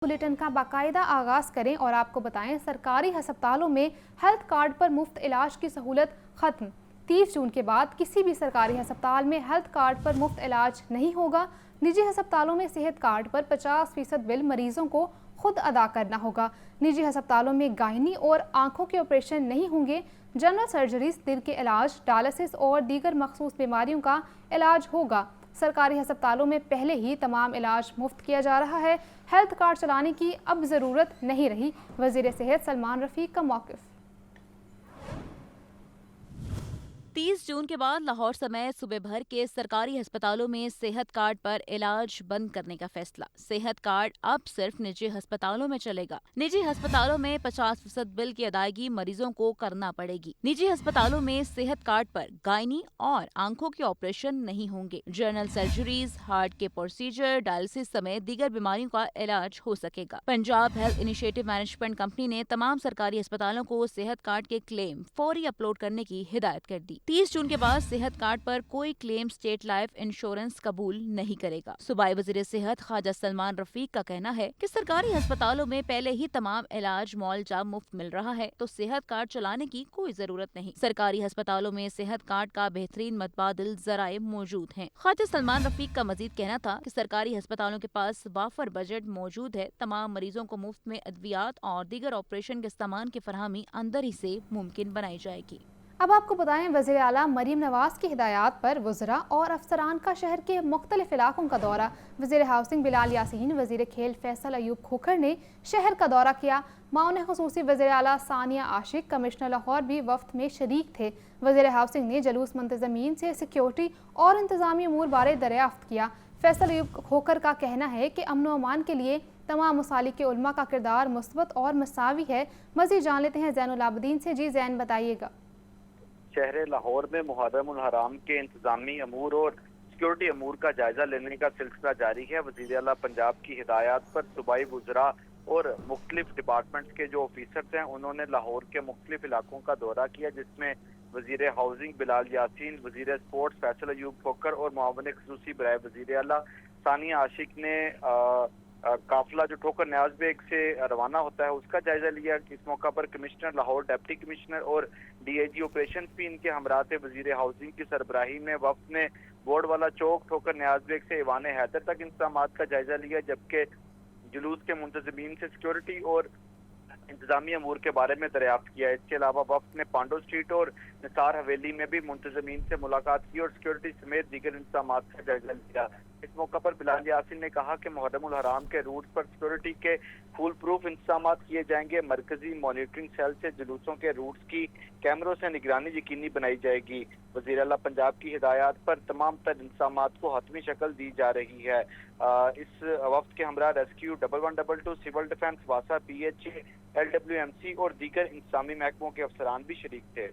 Bulletin का बाकायदा आगाज़ करें और आपको बताएं सरकारी हस्पतालों में हेल्थ कार्ड पर मुफ्त इलाज की सहूलत ख़त्म। 30 जून के बाद किसी भी सरकारी हस्पताल में हेल्थ कार्ड पर मुफ्त इलाज नहीं होगा। निजी हस्पतालों में सेहत कार्ड पर 50% बिल मरीजों को खुद अदा करना होगा। निजी हस्पतालों में गायनी और आंखों के ऑपरेशन नहीं होंगे। जनरल सर्जरीज, दिल के इलाज, डायलिसिस और दीगर मखसूस बीमारियों का इलाज होगा। सरकारी हस्पतालों में पहले ही तमाम इलाज मुफ्त किया जा रहा है। हेल्थ कार्ड चलाने की अब ज़रूरत नहीं रही। वज़ीर सेहत सलमान रफ़ीक का मौक़िफ़। 30 जून के बाद लाहौर समेत सूबे भर के सरकारी अस्पतालों में सेहत कार्ड पर इलाज बंद करने का फैसला। सेहत कार्ड अब सिर्फ निजी अस्पतालों में चलेगा। निजी अस्पतालों में 50% बिल की अदायगी मरीजों को करना पड़ेगी। निजी अस्पतालों में सेहत कार्ड पर गायनी और आंखों के ऑपरेशन नहीं होंगे। जनरल सर्जरीज, हार्ट के प्रोसीजर, डायलिसिस समेत दीगर बीमारियों का इलाज हो सकेगा। Punjab health initiative management company ने तमाम सरकारी अस्पतालों को सेहत कार्ड के क्लेम फौरी अपलोड करने की हिदायत कर दी। 30 जून के बाद सेहत कार्ड पर कोई क्लेम स्टेट लाइफ इंश्योरेंस कबूल नहीं करेगा। सूबाई वज़ीर सेहत ख्वाजा सलमान रफ़ीक का कहना है कि सरकारी अस्पतालों में पहले ही तमाम इलाज मुआवजा मुफ्त मिल रहा है, तो सेहत कार्ड चलाने की कोई जरूरत नहीं। सरकारी अस्पतालों में सेहत कार्ड का बेहतरीन मतबादिल जराए मौजूद हैं। ख्वाजा सलमान रफ़ीक का मजीद कहना था कि सरकारी अस्पतालों के पास वाफर बजट मौजूद है। तमाम मरीजों को मुफ्त में अद्वियात और दीगर ऑपरेशन के सामान की फरहमी अंदर ही से मुमकिन बनाई जाएगी। अब आपको बताएं वज़ीर आला मरीम नवाज की हिदायत पर वज़रा और अफसरान का शहर के मुख्तलिफ इलाकों का दौरा। वज़ीर हाउसिंग बिलाल यासीन, वज़ीर खेल फैसल अयूब खोखर ने शहर का दौरा किया। माउन ख़ुसूसी वज़ीर आला सानिया आशिक, कमिश्नर लाहौर भी वफ्द में शरीक थे। वज़ीर हाउसिंग ने जलूस मुंतज़मीन से सिक्योरिटी और इंतज़ामी अमूर बारे दरियाफ्त किया। फैसल अयूब खोखर का कहना है कि अमन व अमान के लिए तमाम मसालिक के उलमा का किरदार मुस्बत और मसावी है। मज़ीद जान लेते हैं ज़ैनुल आबदीन से। जी ज़ैन, बताइएगा। शहर लाहौर में मुहर्रम उल हराम के इंतजामी अमूर और सिक्योरिटी अमूर का जायजा लेने का सिलसिला जारी है। वज़ीर आला पंजाब की हिदायत पर सूबाई वज़रा और मुख्तलिफ डिपार्टमेंट्स के जो ऑफिसर्स हैं उन्होंने लाहौर के मुख्तलिफ इलाकों का दौरा किया, जिसमें वज़ीर हाउसिंग बिलाल यासीन, वज़ीर स्पोर्ट्स फैसल अयूब खोखर और मुआविन ख़ुसूसी बराए वज़ीर आला सानिया आशिक ने काफिला जो ठोकर न्याज बेग से रवाना होता है उसका जायजा लिया। इस मौका पर कमिश्नर लाहौर, डिप्टी कमिश्नर और डीआईजी ऑपरेशन भी इनके हमरा थे। वजीर हाउसिंग की सरबराही में वफ्द ने बोर्ड वाला चौक, ठोकर न्याज बेग से ईवान हैदर तक इंतजाम का जायजा लिया, जबकि जुलूस के मुंतजमीन से सिक्योरिटी और इंतजामी अमूर के बारे में दरियाफ्त किया। इसके अलावा वफ्द ने पांडो स्ट्रीट और निसार हवेली में भी मुंतजमीन से मुलाकात की और सिक्योरिटी समेत दीगर इंतजाम का जायजा लिया। इस मौका पर बिलाल यासीन ने कहा कि मुहर्रम उल हराम के रूट पर सिक्योरिटी के फुल प्रूफ इंतजाम किए जाएंगे। मरकजी मॉनिटरिंग सेल से जुलूसों के रूट्स की कैमरों से निगरानी यकीनी बनाई जाएगी। वज़ीर आला पंजाब की हिदायत पर तमाम तर इंतजाम को हतमी शक्ल दी जा रही है। इस वक्त के हमरा रेस्क्यू 1112, सिविल डिफेंस, वासा, PHA, LWMC और दीगर इंतजामी महकमों के अफसरान भी शरीक थे।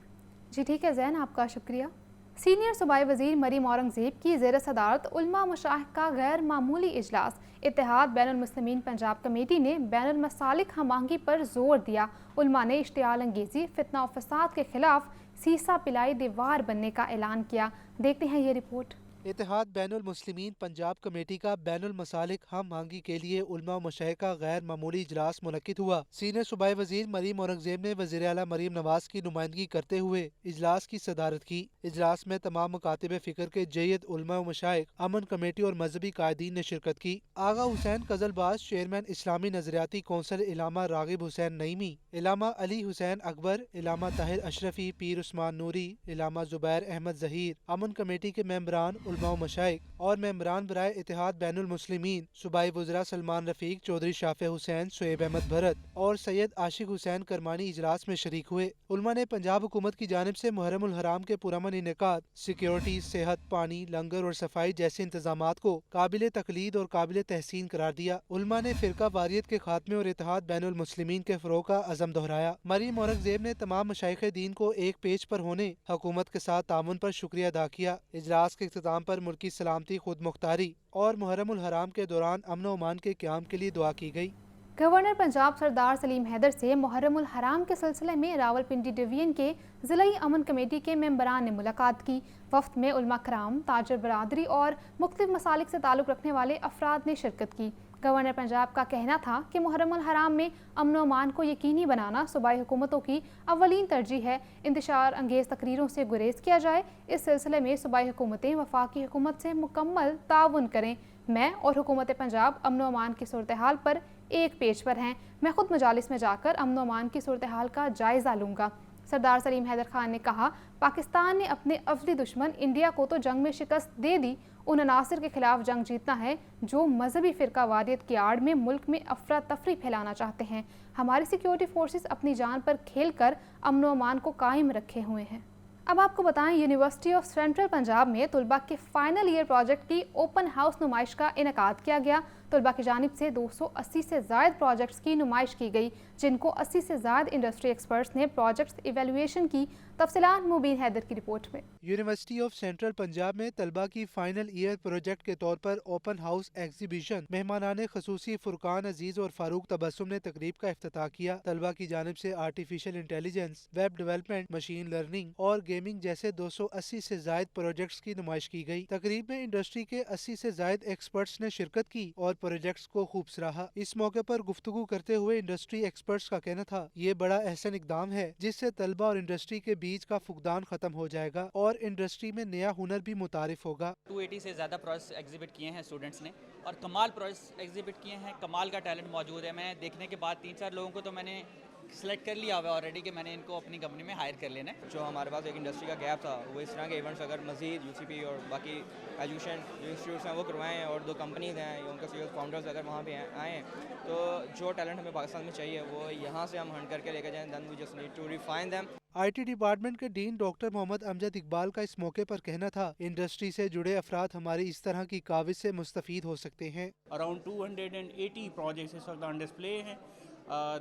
जी ठीक है ज़ैन, आपका शुक्रिया। सीनियर सूबाई वज़ीर मरीम औरंगज़ेब की ज़ेर सदारत उलमा मशाइख का गैर मामूली इजलास। इत्तेहाद बैनुल मुस्लिमीन पंजाब कमेटी ने बैनुल मसालिक हम आहंगी पर जोर दिया। उलमा ने इश्तियाल अंगेज़ी, फितना और फसाद के खिलाफ सीसा पिलाई दीवार बनने का ऐलान किया। देखते हैं ये रिपोर्ट। इत्तेहाद बैनुल मुस्लिमीन पंजाब कमेटी का बैनुल मसालिक हम आहंगी के लिए उलमा मशाइख का गैर मामूली इजलास मुनक्किद हुआ। सीनियर सूबाई वज़ीर मरीम औरंगज़ेब ने वज़ीर आला मरीम नवाज की नुमाइंदगी करते हुए इजलास की सदारत की। इजलास में तमाम मकातिब फ़िक्र के जय्यद उलमा व मशाइख, अमन कमेटी और मजहबी कायदीन ने शिरकत की। आगा हुसैन कजलबाज, चेयरमैन इस्लामी नजरियाती कौंसिल इलामा रागिब हुसैन नईमी, इलामा अली हुसैन अकबर, इलामा ताहिर अशरफी, पीर उस्मान नूरी, इलामा जुबैर अहमद जहीर, अमन कमेटी के मेंबरान, उलमा व मशाइख और मेंबरान बराए इत्तेहाद बैनुल मुस्लिमीन सूबाई वज़रा सलमान रफ़ीक, चौधरी शाफे हुसैन, शुएब अहमद भरत और सैयद आशिक हुसैन करमानी इजलास में शरीक हुए। उलमा ने पंजाब हुकूमत की जानिब से मुहर्रम उल हराम के पुरअमन इनेकाद, सिक्योरिटी, सेहत, पानी, लंगर और सफाई जैसे इंतजामात को काबिल तकलीद और काबिल तहसीन करार दिया। उलमा ने फिरका वारियत के खात्मे और इत्तेहाद बैनुल मुस्लिमीन के फ़रोग़ का अज़म दोहराया। मरीम औरंगज़ेब ने तमाम मशाइख़ दीन को एक पेज पर होने, हुकूमत के साथ तामुन पर शुक्रिया अदा किया। इजलास के इख्तिताम पर मुल्की सलामती, खुद मुख्तारी और मुहर्रम उल हराम के दौरान अमन व अमान के क़याम के लिए दुआ की गई। गवर्नर पंजाब सरदार सलीम हैदर से मुहर्रम उल हराम के सिलसिले में रावलपिंडी डिवीजन के ज़िलाई अमन कमेटी के मेंबरान ने मुलाकात की। वफ्द में उलमा कराम, ताजर बरादरी और मुख्तलिफ मसालिक से ताल्लुक़ रखने वाले अफराद ने शिरकत की। गवर्नर पंजाब का कहना था कि मुहर्रम उल हराम में अमन व अमान को यकीनी बनाना सूबाई हुकूमतों की अव्वलीन तरजीह है। इंतशार अंगेज़ तकरीरों से गुरेज किया जाए। इस सिलसिले में सूबाई हुकूमतें वफाकी हुकूमत से मुकम्मल ताउन करें। मैं और हुकूमत पंजाब अमन व अमान की सूरत हाल पर एक पेज पर हैं। मैं खुद मजालिस में जाकर अमन व अमान की सूरत हाल का जायज़ा लूँगा। सरदार सलीम हैदर खान ने कहा, पाकिस्तान ने अपने अवली दुश्मन इंडिया को तो जंग में शिकस्त दे दी, उन अनासिर के खिलाफ जंग जीतना है जो मजहबी फ़िरका वादियत की आड़ में मुल्क में अफरा तफरी फैलाना चाहते हैं। हमारी सिक्योरिटी फोर्सेस अपनी जान पर खेल कर अमन व अमान को कायम रखे हुए हैं। अब आपको बताएं, यूनिवर्सिटी ऑफ सेंट्रल पंजाब में तुलबा के फाइनल ईयर प्रोजेक्ट की ओपन हाउस नुमाइश का इनेकाद किया गया। तुलबा की जानिब से 280 से ज़ायद प्रोजेक्ट्स की नुमाइश की गई, जिनको 80 से ज़ायद इंडस्ट्री एक्सपर्ट्स ने प्रोजेक्ट्स इवेल्युएशन की। तफसीलात मुबीन हैदर की रिपोर्ट में। यूनिवर्सिटी ऑफ सेंट्रल पंजाब में तलबा की फाइनल ईयर प्रोजेक्ट के तौर पर ओपन हाउस एग्जीबिशन मेहमानाने खसूसी फुरकान अजीज और फारूक तबस्सुम ने तकरीब का इफ्तिताह किया। तलबा की जानिब से artificial intelligence, web development, machine learning और गेमिंग जैसे 280 से जायद प्रोजेक्ट्स की नुमाइश की गई। तकरीब में इंडस्ट्री के 80 से जायद एक्सपर्ट्स ने शिरकत की और प्रोजेक्ट्स को खूब सराहा। इस मौके पर गुफ्तगू करते हुए इंडस्ट्री एक्सपर्ट्स का कहना था, ये बड़ा अहसन इकदाम है जिससे तलबा और इंडस्ट्री के बीच का फुकदान खत्म हो जाएगा और इंडस्ट्री में नया हुनर भी मुतारिफ होगा। 280 से ज़्यादा प्रोजेक्ट्स एग्जिबिट किए हैं स्टूडेंट्स ने और कमाल प्रोजेक्ट्स एग्जिबिट किए हैं। कमाल का टैलेंट मौजूद है। मैं देखने के बाद 3-4 लोगों को तो मैंने सेलेक्ट कर लिया हुआ है ऑलरेडी कि मैंने इनको अपनी कंपनी में हायर कर लेना है। जो हमारे पास एक इंडस्ट्री का गैप था, वो इस तरह के इवेंट्स अगर मज़ीद यूसीपी और बाकी एजुकेशन जो इंस्टीट्यूट्स हैं वो करवाएं और 2 कंपनीज हैं उनका सीईओ फाउंडर्स अगर वहाँ पे आए तो जो टैलेंट हमें पाकिस्तान में चाहिए वो यहाँ से हम हंट करके लेकर जाएं। Then we just need to refine them. IT department के डीन डॉक्टर मोहम्मद अमजद इकबाल का इस मौके पर कहना था, इंडस्ट्री से जुड़े अफराद हमारी इस तरह की काविश से मुस्तफीद हो सकते हैं। अराउंड 280 प्रोजेक्ट्स इस वक्त ऑन डिस्प्ले हैं।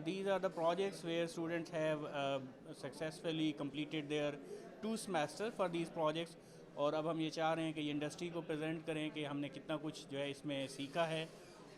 These are the projects where students have successfully completed their 2 semesters for these projects। और अब हम ये चाह रहे हैं कि ये इंडस्ट्री को प्रेजेंट करें कि हमने कितना कुछ जो है इसमें सीखा है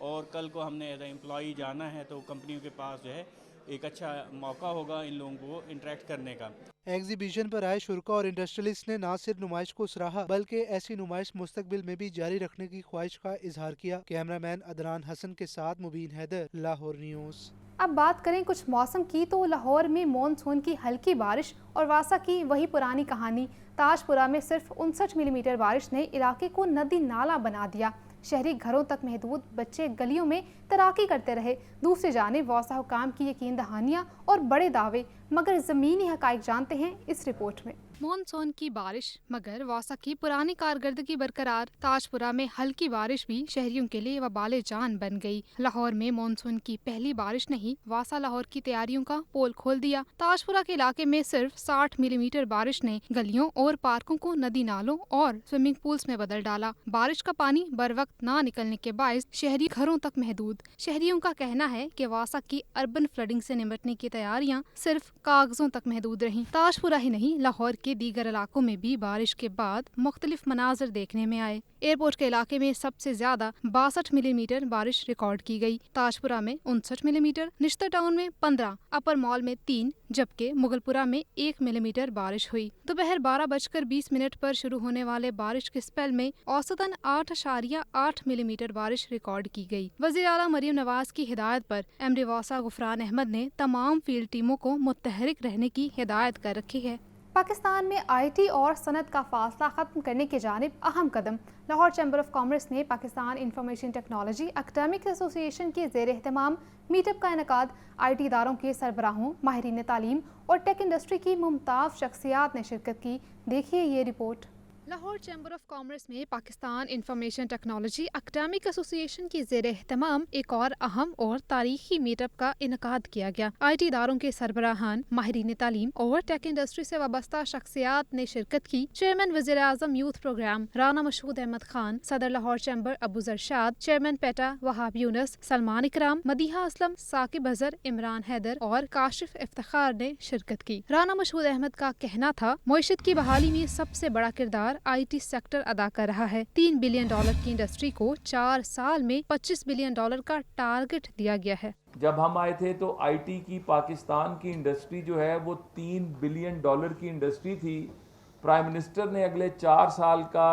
और कल को हमने एज ए एम्प्लॉई जाना है तो कंपनियों के पास जो है एक अच्छा मौका होगा इन लोगों को इंटरेक्ट करने का। एग्जीबिशन पर आए शुरा और इंडस्ट्रियलिस्ट ने न सिर्फ नुमाइश को सराहा बल्कि ऐसी नुमाइश मुस्तकबिल में भी जारी रखने की ख्वाहिश का इजहार किया। कैमरामैन अदनान हसन के साथ मुबीन हैदर, लाहौर न्यूज़। अब बात करें कुछ मौसम की, तो लाहौर में मॉनसून की हल्की बारिश और वासा की वही पुरानी कहानी। ताजपुरा में सिर्फ 59 मिलीमीटर बारिश ने इलाके को नदी नाला बना दिया। शहरी घरों तक महदूद, बच्चे गलियों में तैराकी करते रहे। दूसरी जानिब वासा हुकाम की यकीन दहानियाँ और बड़े दावे, मगर ज़मीनी हकाइक जानते हैं इस रिपोर्ट में। मॉनसून की बारिश मगर वासा की पुरानी कारकर्दगी बरकरार। ताजपुरा में हल्की बारिश भी शहरियों के लिए वबाले जान बन गई। लाहौर में मॉनसून की पहली बारिश ने ही वासा लाहौर की तैयारियों का पोल खोल दिया। ताजपुरा के इलाके में सिर्फ 60 मिलीमीटर बारिश ने गलियों और पार्कों को नदी नालों और स्विमिंग पूल्स में बदल डाला। बारिश का पानी बर वक्त ना निकलने के बायस शहरी घरों तक महदूद। शहरियों का कहना है कि वासा की अर्बन फ्लडिंग से निपटने की तैयारियां सिर्फ कागजों तक महदूद रहीं। ताजपुरा ही नहीं, लाहौर के दीगर इलाकों में भी बारिश के बाद मुख्तलिफ मनाजर देखने में आए। एयरपोर्ट के इलाके में सबसे ज्यादा 62 मिलीमीटर बारिश रिकॉर्ड की गई। ताजपुरा में 59 मिलीमीटर, निश्तर टाउन में 15, अपर मॉल में 3, जबकि मुगलपुरा में 1 मिलीमीटर बारिश हुई। दोपहर 12:20 पर शुरू होने वाले बारिश के स्पेल में औसतन 8.8 मिलीमीटर बारिश रिकॉर्ड की गई। वज़ीर आला मरीम नवाज की हिदायत पर एमडी वासा गुफरान अहमद ने तमाम फील्ड टीमों को मुतहरिक रहने की हिदायत कर रखी है। पाकिस्तान में IT और सनत का फासला ख़त्म करने की जानिब अहम कदम। लाहौर चैम्बर ऑफ कॉमर्स ने Pakistan information technology academic association के ज़ेर एहतमाम मीटअप का इनेकाद। IT इदारों के सरबराहों, माहिरीन तालीम और टेक इंडस्ट्री की मुमताज़ शख्सियात ने शिरकत की। देखिए ये report. Lahore chamber of commerce में Pakistan information technology academic association की ज़ेर एहतमाम एक और अहम और तारीखी मीटअप का इनेकाद किया गया। IT इदारों के सरबराहान, माहिरीन तालीम और टेक इंडस्ट्री से वाबस्ता शख्सियात ने शिरकत की। चेयरमैन वज़ीर आज़म यूथ प्रोग्राम राना मशहूद अहमद खान, सदर लाहौर चैम्बर अबू जरशाद, चेयरमैन पेटा वहाब यूनस, सलमान इकराम, मदीहा असलम, साकिब अजहर, इमरान हैदर और काशिफ इफ्तिखार ने शिरकत की। राना मशहूद अहमद का कहना था, मईशत की बहाली में सबसे बड़ा किरदार IT सेक्टर अदा कर रहा है। $3 बिलियन की इंडस्ट्री को 4 साल में $25 बिलियन का टारगेट दिया गया है। जब हम आए थे तो IT की पाकिस्तान की इंडस्ट्री जो है वो $3 बिलियन की इंडस्ट्री थी। प्राइम मिनिस्टर ने अगले 4 साल का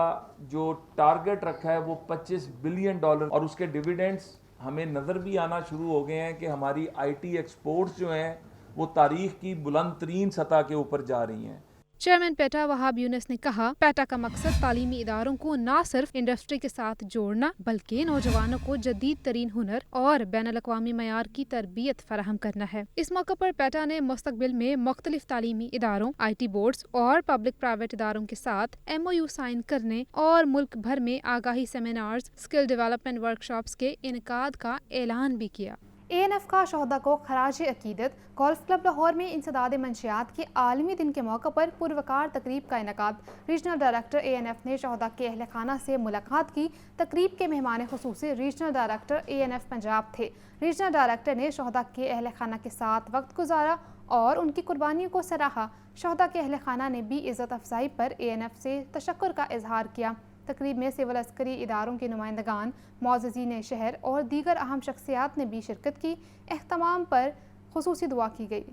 जो टारगेट रखा है वो $25 बिलियन और उसके डिविडेंड्स ہمیں نظر بھی آنا شروع ہو گئے ہیں کہ ہماری آئی ٹی ایکسپورٹس جو ہیں وہ تاریخ کی بلند ترین سطح کے اوپر جا رہی ہیں۔ چیئرمین پیٹا وہاب یونس نے کہا، پیٹا کا مقصد تعلیمی اداروں کو نہ صرف انڈسٹری کے ساتھ جوڑنا بلکہ نوجوانوں کو جدید ترین ہنر اور بین الاقوامی معیار کی تربیت فراہم کرنا ہے۔ اس موقع پر پیٹا نے مستقبل میں مختلف تعلیمی اداروں، آئی ٹی بورڈز اور پبلک پرائیویٹ اداروں کے ساتھ MOU سائن کرنے اور ملک بھر میں آگاہی سیمینارز، اسکل ڈیولپمنٹ ورکشاپس کے انعقاد کا اعلان بھی کیا۔ ANF کا شہداء کو خراج عقیدت گولف کلب لاہور میں انسداد منشیات کے عالمی دن کے موقع پر پروقار تقریب کا انعقاد۔ ریجنل ڈائریکٹر ANF نے شہداء کے اہل خانہ سے ملاقات کی۔ تقریب کے مہمان خصوصی ریجنل ڈائریکٹر ANF پنجاب تھے۔ ریجنل ڈائریکٹر نے شہداء کے اہل خانہ کے ساتھ وقت گزارا اور ان کی قربانیوں کو سراہا۔ شہداء کے اہل خانہ نے بھی عزت افزائی پر ANF سے تشکر کا اظہار کیا۔ تقریب میں سول عسکری اداروں کے نمائندگان، معززین شہر اور دیگر اہم شخصیات نے بھی شرکت کی۔ اختتام پر خصوصی دعا کی گئی۔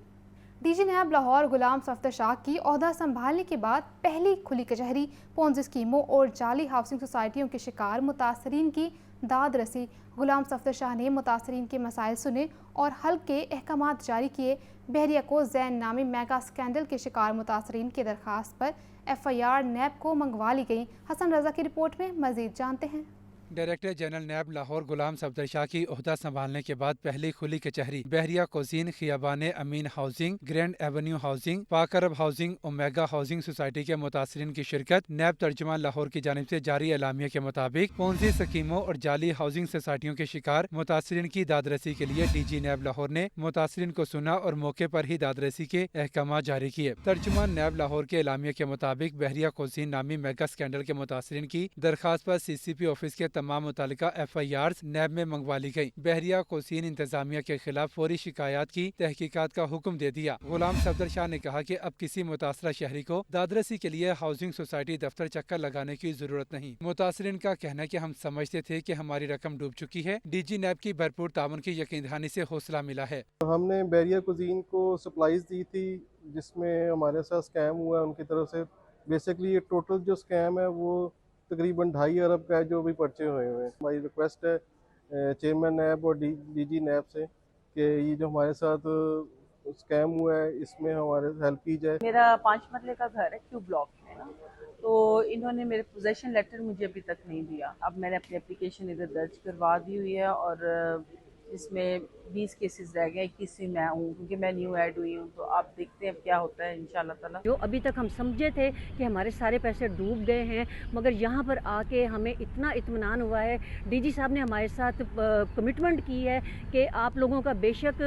DG نیب لاہور غلام صفدر شاہ کی عہدہ سنبھالنے کے بعد پہلی کھلی کچہری پونزی اسکیموں اور جعلی ہاؤسنگ سوسائٹیوں کے شکار متاثرین کی داد رسی۔ غلام صفدر شاہ نے متاثرین کے مسائل سنے اور حل کے احکامات جاری کیے۔ بحریہ کو زین نامی میگا اسکینڈل کے شکار متاثرین کی درخواست پر FIR نیب کو منگوا لی گئی۔ حسن رضا کی رپورٹ میں مزید جانتے ہیں۔ Director general NAB Lahore Ghulam Safdar شاہ کی عہدہ سنبھالنے کے بعد پہلی کھلی کچہری بحریہ کوزین خیابان امین ہاؤسنگ، گرینڈ ایونیو ہاؤسنگ، پاک عرب ہاؤسنگ، اومیگا ہاؤسنگ سوسائٹی کے متاثرین کی شرکت۔ نیب ترجمان لاہور کی جانب سے جاری اعلامیہ کے مطابق پونزی اسکیموں اور جعلی ہاؤسنگ سوسائٹیوں کے شکار متاثرین کی داد رسی کے لیے DG نیب لاہور نے متاثرین کو سنا اور موقع پر ہی داد رسی کے احکامات جاری کیے۔ ترجمان نیب لاہور کے اعلامیہ کے مطابق بحریہ کوزین نامی میگا اسکینڈل کے متاثرین کی درخواست پر CCP آفس کے تمام متعلقہ FIRs نیب میں منگوا لی گئی۔ بحریہ کوزین انتظامیہ کے خلاف فوری شکایات کی تحقیقات کا حکم دے دیا۔ غلام صفدر شاہ نے کہا کہ اب کسی متاثرہ شہری کو دادرسی کے لیے ہاؤسنگ سوسائٹی دفتر چکر لگانے کی ضرورت نہیں۔ متاثرین کا کہنا ہے کہ ہم سمجھتے تھے کہ ہماری رقم ڈوب چکی ہے۔ DG نیب کی بھرپور تعاون کی یقین دہانی سے حوصلہ ملا ہے۔ ہم نے بحریہ کوزین کو سپلائیز دی تھی جس میں ہمارے ساتھ اسکیم ہوا ہے ان کی طرف سے۔ بیسکلی یہ ٹوٹل جو اسکیم ہے وہ تقریباً 2.5 ارب کا ہے جو بھی پرچے ہوئے ہیں۔ ہماری ریکویسٹ ہے چیئرمین نیب اور DG نیب سے کہ یہ جو ہمارے ساتھ اسکیم ہوا ہے اس میں ہمارے ہیلپ کی جائے۔ میرا 5 مرلے کا گھر ہے Q بلاک میں نا، تو انہوں نے میرے پوزیشن لیٹر مجھے ابھی تک نہیں دیا۔ اب میں نے اپنی اپلیکیشن ادھر درج کروا دی ہوئی ہے اور اس میں 20 کیسز رہ گئے، 21 میں ہوں کیونکہ میں نیو ایڈ ہوئی ہوں، تو آپ دیکھتے ہیں اب کیا ہوتا ہے انشاءاللہ تعالی۔ جو ابھی تک ہم سمجھے تھے کہ ہمارے سارے پیسے ڈوب گئے ہیں، مگر یہاں پر آ کے ہمیں اتنا اطمینان ہوا ہے۔ DG صاحب نے ہمارے ساتھ کمٹمنٹ کی ہے کہ آپ لوگوں کا بے شک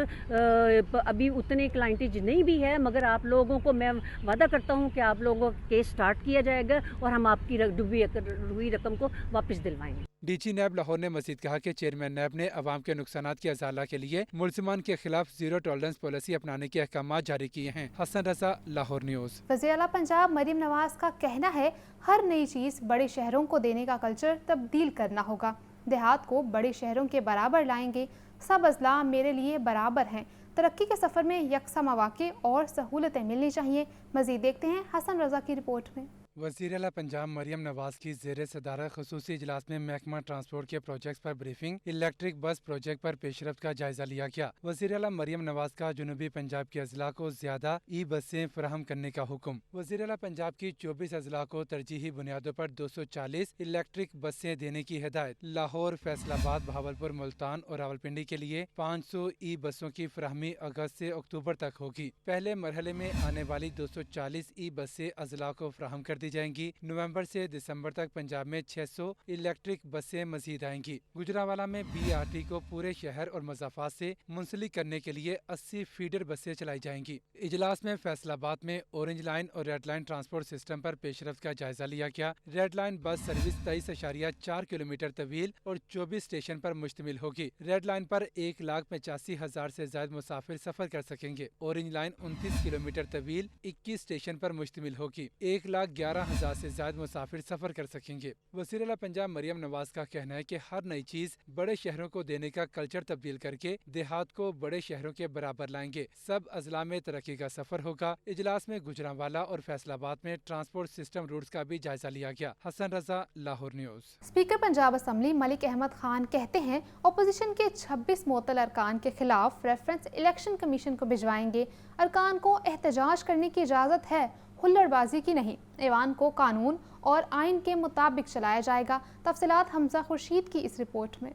ابھی اتنے کلائنٹیج نہیں بھی ہے، مگر آپ لوگوں کو میں وعدہ کرتا ہوں کہ آپ لوگوں کا کیس سٹارٹ کیا جائے گا اور ہم آپ کی ڈوبی ہوئی رقم کو واپس دلوائیں گے۔ DG نیب لاہور نے مزید کہا کہ چیئرمین نیب نے عوام کے نقصانات کے ازالہ کے لیے ملزمان کے خلاف زیرو ٹالرنس پالیسی اپنانے کے احکامات جاری کیے ہیں۔ حسن رضا، لاہور نیوز۔ وزیر اعلیٰ پنجاب مریم نواز کا کہنا ہے ہر نئی چیز بڑے شہروں کو دینے کا کلچر تبدیل کرنا ہوگا۔ دیہات کو بڑے شہروں کے برابر لائیں گے۔ سب اضلاع میرے لیے برابر ہیں۔ ترقی کے سفر میں یکساں مواقع اور سہولتیں ملنی چاہیے۔ مزید دیکھتے ہیں حسن رضا کی رپورٹ میں۔ وزیر اعلیٰ پنجاب مریم نواز کی زیر صدارت خصوصی اجلاس میں محکمہ ٹرانسپورٹ کے پروجیکٹس پر بریفنگ، الیکٹرک بس پروجیکٹ پر پیش رفت کا جائزہ لیا گیا۔ وزیر اعلیٰ مریم نواز کا جنوبی پنجاب کے اضلاع کو زیادہ بسیں فراہم کرنے کا حکم۔ وزیر اعلیٰ پنجاب کی 24 اضلاع کو ترجیحی بنیادوں پر 240 الیکٹرک بسیں دینے کی ہدایت۔ لاہور، فیصل آباد، بہاولپور، ملتان اور راولپنڈی کے لیے 500 بسوں کی فراہمی اگست سے اکتوبر تک ہوگی۔ پہلے مرحلے میں آنے والی 240 بسیں اضلاع کو فراہم کر دی جائیں گی۔ نومبر سے دسمبر تک پنجاب میں 600 الیکٹرک بسیں مزید آئیں گی۔ گجرانوالہ میں BRT کو پورے شہر اور مضافات سے منسلک کرنے کے لیے 80 فیڈر بسیں چلائی جائیں گی۔ اجلاس میں فیصل آباد میں اورنج لائن اور ریڈ لائن ٹرانسپورٹ سسٹم پر پیش رفت کا جائزہ لیا گیا۔ Red line bus service 23.4 kilometre طویل اور 24 اسٹیشن پر مشتمل ہوگی۔ ریڈ لائن پر 1,85,000 سے زائد مسافر سفر کر سکیں گے۔ اورنج لائن 29 کلومیٹر طویل 21 اسٹیشن پر مشتمل ہوگی۔ 1,11,000 11,000 से ज्यादा मुसाफिर सफर कर सकेंगे। वज़ीर आला पंजाब मरियम नवाज का कहना है कि हर नई चीज बड़े शहरों को देने का कल्चर तब्दील करके देहात को बड़े शहरों के बराबर लाएंगे। सब अजला में तरक्की का सफर होगा। इजलास में गुजरांवाला और फैसलाबाद में ट्रांसपोर्ट सिस्टम रूट्स का भी जायजा लिया गया। Hassan Raza, Lahore news. Speaker Punjab assembly Malik Ahmad Khan कहते हैं अपोजिशन के 26 मुअत्तल अरकान के खिलाफ रेफरेंस इलेक्शन कमीशन को भिजवाएंगे। अरकान को एहतजाज करने की इजाज़त है, हुल्लड़बाजी की नहीं। ऐवान को कानून और आइन के मुताबिक चलाया जाएगा। तफसीलात हमजा खुर्शीद की इस रिपोर्ट में।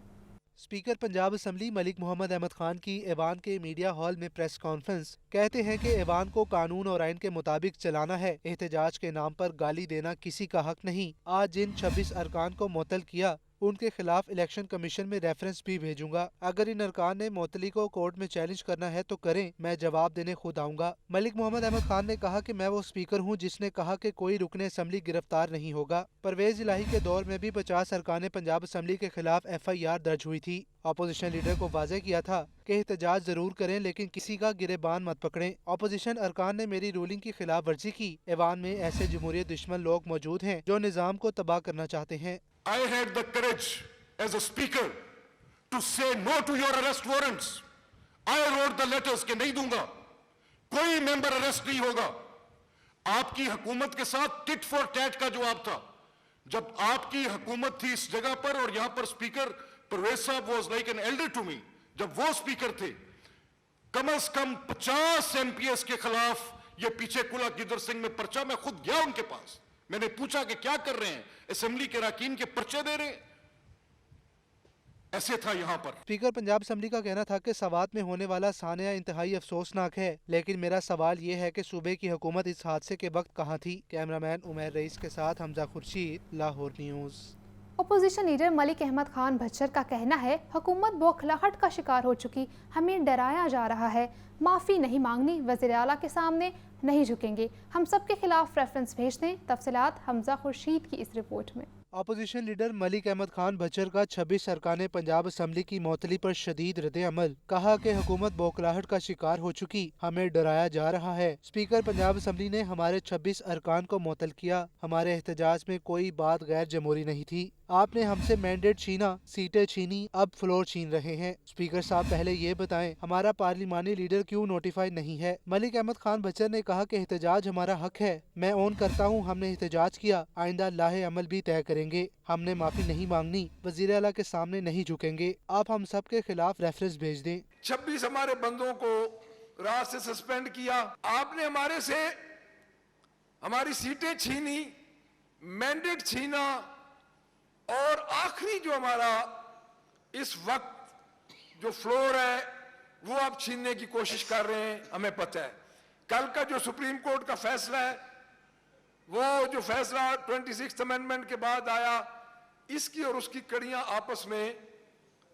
स्पीकर पंजाब असम्बली मलिक मोहम्मद अहमद खान की ऐवान के मीडिया हॉल में प्रेस कॉन्फ्रेंस। कहते हैं कि ऐवान को कानून और आइन के मुताबिक चलाना है। एहतजाज के नाम पर गाली देना किसी का हक नहीं। आज जिन 26 अरकान को मुअत्तल किया उनके खिलाफ इलेक्शन कमीशन में रेफरेंस भी भेजूंगा। अगर इन अरकान ने मुअत्तली को कोर्ट में चैलेंज करना है तो करें, मैं जवाब देने खुद आऊंगा। मलिक मोहम्मद अहमद खान ने कहा कि मैं वो स्पीकर हूं जिसने कहा कि कोई रुकने असम्बली गिरफ्तार नहीं होगा। परवेज इलाही के दौर में भी 50 अरकान पंजाब असम्बली के खिलाफ FIR दर्ज हुई थी। अपोजिशन लीडर को वाज़ेह किया था कि एहतजाज जरूर करें लेकिन किसी का गिरेबान मत पकड़ें। अपोजिशन अरकान ने मेरी रूलिंग की खिलाफ वर्जी की। ऐवान में ऐसे जमहूरियत दुश्मन लोग मौजूद हैं जो निज़ाम को तबाह करना चाहते हैं। I had the courage as a speaker to say no to your arrest warrants. I wrote the letters कि नहीं दूंगा, कोई मेंबर अरेस्ट नहीं होगा। आपकी हुकूमत के साथ टिट फॉर टैट का जवाब था। जब आपकी हुकूमत थी इस जगह पर और यहां पर स्पीकर परवेज साहब was like an elder to me, जब वो स्पीकर थे, कम से कम 50 MPs के खिलाफ ये पीछे कुला गिदर सिंह में पर्चा, मैं खुद गया उनके पास, मैंने पूछा कि क्या कर रहे हैं, असेंबली के अरकान के पर्चे दे रहे हैं। ऐसे था यहाँ पर। स्पीकर पंजाब असम्बली का कहना था कि सवात में होने वाला सानिया इंतहाई अफसोसनाक है, लेकिन मेरा सवाल ये है कि सूबे की हुकूमत इस हादसे के वक्त कहाँ थी। कैमरामैन उमैर रईस के साथ Hamza Khurshid, Lahore news. Opposition leader Malik Ahmad Khan Bhachar का कहना है हुकूमत बौखलाहट का शिकार हो चुकी, हमें डराया जा रहा है, माफ़ी नहीं मांगनी, वज़ीर आला के सामने नहीं झुकेंगे, हम सब के खिलाफ रेफरेंस भेज दें। तफसीलात हमजा खुर्शीद की इस रिपोर्ट में। अपोजिशन लीडर मलिक अहमद खान भच्चर का 26 अरकान पंजाब असम्बली की मुअत्तली पर शदीद रद्द अमल। कहा कि हुकूमत बौखलाहट का शिकार हो चुकी, हमें डराया जा रहा है। स्पीकर पंजाब असम्बली ने हमारे 26 अरकान को मुअत्तल किया। हमारे एहतजाज में कोई बात गैर जमहूरी नहीं थी। आपने हमसे मैंडेट छीना, सीटें छीनी, अब फ्लोर छीन रहे हैं। स्पीकर साहब पहले ये बताएं हमारा पार्लिमानी लीडर क्यों नोटिफाइड नहीं है। मलिक अहमद खान भच्चर ने कहा कि एहतजाज हमारा हक है, मैं ऑन करता हूँ, हमने एहतजाज किया, आइंदा लाहे अमल भी तय करेंगे, हमने माफी नहीं मांगनी, वजीर आला के सामने नहीं झुकेंगे। आप हम सब के खिलाफ रेफरेंस भेज दें। 26 हमारे बंदों को रात से सस्पेंड किया, आपने हमारे से हमारी सीटें छीनी, मैंडेट छीना, और आखिरी जो हमारा इस वक्त जो फ्लोर है वो आप छीनने की कोशिश कर रहे हैं। हमें पता है कल का जो सुप्रीम कोर्ट का फैसला है, वो जो फैसला 26th अमेंडमेंट के बाद आया, इसकी और उसकी कड़ियां आपस में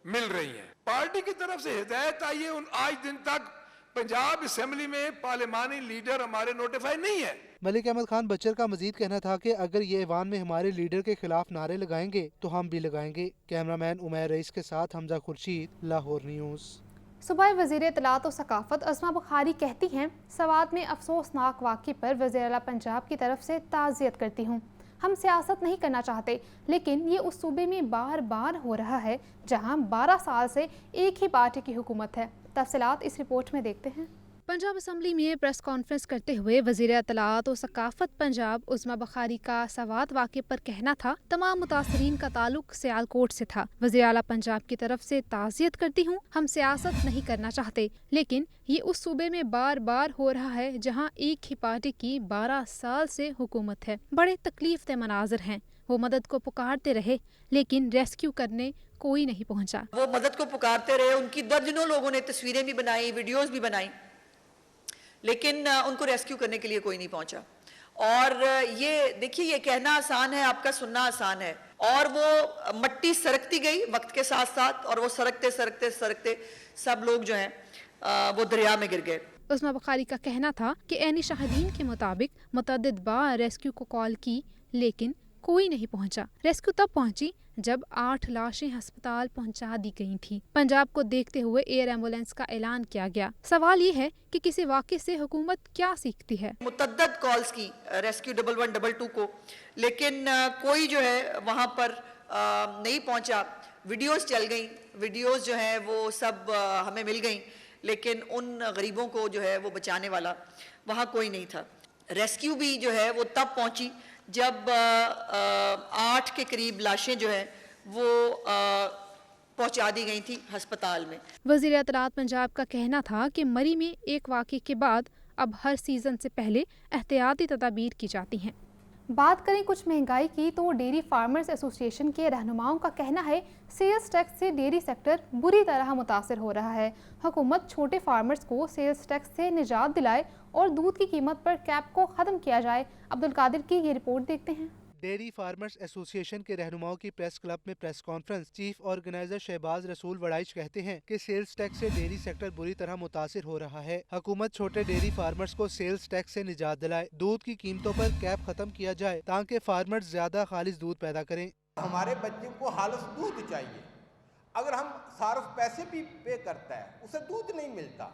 मिल रही हैं। पार्टी की तरफ से हिदायत आई है, आज दिन तक पंजाब असेंबली में पार्लिमानी लीडर हमारे नोटिफाई नहीं है। मलिक अहमद खान बच्चर का मजीद कहना था कि अगर ये ऐवान में हमारे लीडर के खिलाफ नारे लगाएंगे तो हम भी लगाएंगे। कैमरामैन उमैर रईस के साथ हमजा खुर्शीद, लाहौर न्यूज़। सूबाई वज़ीर इत्तलात व सकाफ़त अज़मा बुखारी कहती हैं सवात में अफसोसनाक वाक़े पर वज़ीर आला पंजाब की तरफ से ताज़ियत करती हूँ। हम सियासत नहीं करना चाहते, लेकिन ये उस सूबे में बार बार हो रहा है जहाँ 12 साल से एक ही पार्टी की हुकूमत है। तफसीलात इस रिपोर्ट में देखते हैं। पंजाब असम्बली में प्रेस कॉन्फ्रेंस करते हुए वज़ीर इत्तलात व सकाफ़त पंजाब उज़मा बुखारी का सवात वाक़े पर कहना था तमाम मुतासरीन का ताल्लुक सियालकोट से था। वज़ीर आला पंजाब की तरफ से ताज़ियत करती हूँ, हम सियासत नहीं करना चाहते, लेकिन ये उस सूबे में बार बार हो रहा है जहाँ एक ही पार्टी की 12 साल से हुकूमत है। बड़े तकलीफ दे मनाज़र हैं। वो मदद को पुकारते रहे लेकिन रेस्क्यू करने कोई नहीं पहुँचा। वो मदद को पुकारते रहे, उनकी दर्जनों लोगों ने तस्वीरें भी बनाई, वीडियोस भी बनाई, लेकिन उनको रेस्क्यू करने के लिए कोई नहीं पहुंचा। और ये देखिए, ये कहना आसान है, आपका सुनना आसान है। और वो मट्टी सरकती गई वक्त के साथ साथ, और वो सरकते सरकते सरकते सब लोग जो हैं वो दरिया में गिर गए। उज़मा बुखारी का कहना था कि ऐनी शाहिदीन के मुताबिक मुतअद्दिद बार रेस्क्यू को कॉल की, लेकिन कोई नहीं पहुंचा। रेस्क्यू तब पहुंची जब 8 लाशें अस्पताल पहुंचा दी गई थी। पंजाब को देखते हुए एयर एम्बुलेंस का ऐलान किया गया। सवाल ये है कि किसी वाक़े से हुकूमत क्या सीखती है। मुतद्दद कॉल्स की रेस्क्यू 1112 को, लेकिन कोई जो है वहाँ पर नहीं पहुँचा। वीडियोस चल गई, वीडियोस जो है वो सब हमें मिल गई, लेकिन उन गरीबों को जो है वो बचाने वाला वहाँ कोई नहीं था। रेस्क्यू भी जो है वो तब पहुँची जब 8 के करीब लाशें जो है वो पहुँचा दी गई थी अस्पताल में। वज़ीर इत्तलात पंजाब का कहना था कि मरी में एक वाक़े के बाद अब हर सीज़न से पहले एहतियाती तदाबीर की जाती हैं। बात करें कुछ महंगाई की तो डेयरी फार्मर्स एसोसिएशन के रहनुमाओं का कहना है सेल्स टैक्स से डेयरी सेक्टर बुरी तरह मुतासर हो रहा है। हुकूमत छोटे फार्मर्स को सेल्स टैक्स से निजात दिलाए और दूध की कीमत पर कैप को ख़त्म किया जाए। अब्दुल कादिर की ये रिपोर्ट देखते हैं। डेयरी फार्मर्स एसोसिएशन के रहनुमाओं की प्रेस क्लब में press conference chief organiser Shahbaz Rasool Waraich कहते हैं कि सेल्स टैक्स से डेयरी सेक्टर बुरी तरह मुतासिर हो रहा है। हुकूमत छोटे डेयरी फार्मर्स को सेल्स टैक्स से निजात दिलाए, दूध की कीमतों पर कैप खत्म किया जाए ताकि फार्मर्स ज्यादा खालिस दूध पैदा करें। हमारे बच्चे को खालिस दूध चाहिए। अगर हम सार्फ पैसे भी पे करता है उसे दूध नहीं मिलता।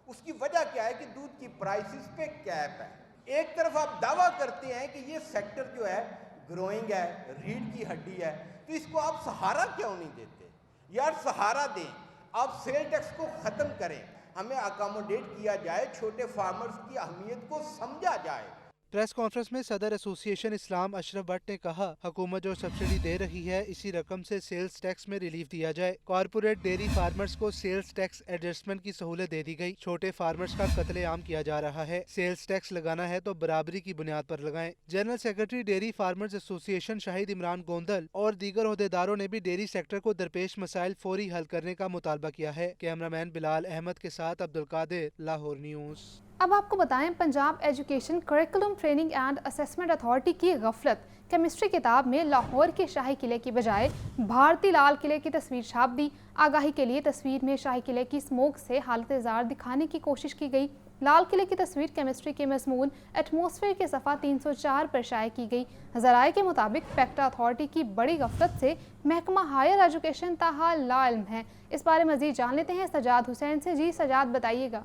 उसकी वजह क्या है कि दूध की प्राइसेस पे कैप है। एक तरफ आप दावा करते हैं कि ये सेक्टर जो है ग्रोइंग है, रीढ़ की हड्डी है, तो इसको आप सहारा क्यों नहीं देते? यार सहारा दें, आप सेल टैक्स को ख़त्म करें, हमें अकोमोडेट किया जाए, छोटे फार्मर्स की अहमियत को समझा जाए। प्रेस कॉन्फ्रेंस में सदर एसोसिएशन इस्लाम अशरफ भट्ट ने कहा, हुकूमत जो सब्सिडी दे रही है इसी रकम से सेल्स टैक्स में रिलीफ दिया जाए। कॉर्पोरेट डेयरी फार्मर्स को सेल्स टैक्स एडजस्टमेंट की सहूलत दे दी गई। छोटे फार्मर्स का कत्लेआम किया जा रहा है। सेल्स टैक्स लगाना है तो बराबरी की बुनियाद पर लगाएं। General secretary dairy farmers association Shahid Imran Gondal और दीगर ओहदेदारों ने भी डेयरी सेक्टर को दरपेश मसाइल फौरी हल करने का मुतालबा किया है। कैमरामैन बिलाल अहमद के साथ अब्दुल कादिर, लाहौर न्यूज़। अब आपको बताएं, Punjab education curriculum training and assessment authority की गफलत। केमिस्ट्री किताब में लाहौर के शाही किले की बजाय भारतीय लाल किले की तस्वीर छाप दी। आगाही के लिए तस्वीर में शाही किले की स्मोक से हालत ज़ार दिखाने की कोशिश की गई। लाल किले की तस्वीर केमिस्ट्री के मज़मून एटमॉस्फेयर के सफ़ा 304 पर शाये की गई। ज़राए के मुताबिक पेक्टा अथॉरिटी की बड़ी गफलत से महकमा हायर एजुकेशन ताहाल लाइल्म है। इस बारे मज़ीद जान लेते हैं सजाद हुसैन से। जी सजाद, बताइएगा।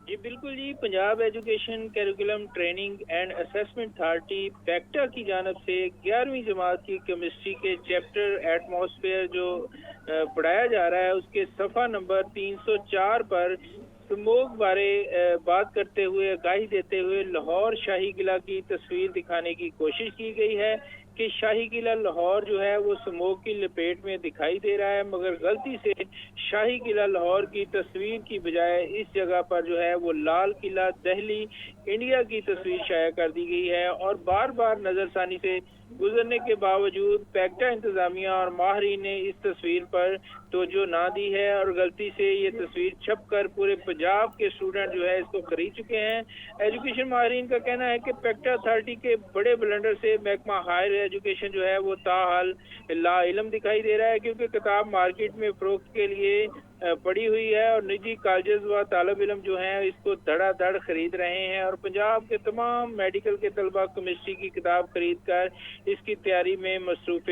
जी बिल्कुल जी, Punjab education curriculum training and assessment authority पेक्टा की जानब से 11वीं जमात की केमिस्ट्री के चैप्टर एटमॉस्फेयर जो पढ़ाया जा रहा है उसके सफ़ा नंबर 304 पर स्मोक बारे बात करते हुए, आगाही देते हुए लाहौर शाही किला की तस्वीर दिखाने की कोशिश की गई है कि शाही किला लाहौर जो है वो स्मोक की लपेट में दिखाई दे रहा है, मगर गलती से शाही किला लाहौर की तस्वीर की बजाय इस जगह पर जो है वो लाल किला दिल्ली इंडिया की तस्वीर शाया कर दी गई है। और बार बार नज़रसानी से गुजरने के बावजूद पेक्टा इंतजामिया और माहरीन ने इस तस्वीर पर तवज्जो ना दी है और गलती से ये तस्वीर छपकर पूरे पंजाब के स्टूडेंट जो है इसको खरीद चुके हैं। एजुकेशन माहरीन का कहना है कि पेक्टा अथॉरिटी के बड़े ब्लंडर से महकमा हायर एजुकेशन जो है वो ताहाल ला इल्म दिखाई दे रहा है, क्योंकि किताब मार्केट में फरोख्त के लिए पड़ी हुई है और निजी कॉलेजेस व तालब इल्म जो हैं इसको धड़ाधड़ खरीद रहे हैं और पंजाब के तमाम मेडिकल के तलबा केमिस्ट्री की किताब खरीद कर इसकी तैयारी में मसरूफ़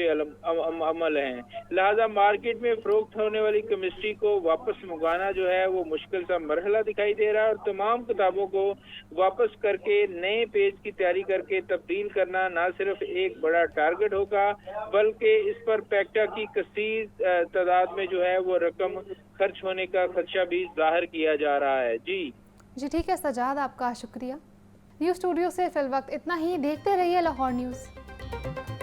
अमल हैं। लिहाजा मार्केट में फरोख्त होने वाली केमिस्ट्री को वापस मंगवाना जो है वो मुश्किल सा मरहला दिखाई दे रहा है और तमाम किताबों को वापस करके नए पेज की तैयारी करके तब्दील करना न सिर्फ एक बड़ा टारगेट होगा बल्कि इस पर पेक्टा की कसीर तादाद में जो है वो रकम खर्च होने का खदशा भी जाहिर किया जा रहा है। जी ठीक है सजाद, आपका शुक्रिया। न्यूज़ स्टूडियो से फिल वक्त इतना ही। देखते रहिए लाहौर न्यूज़।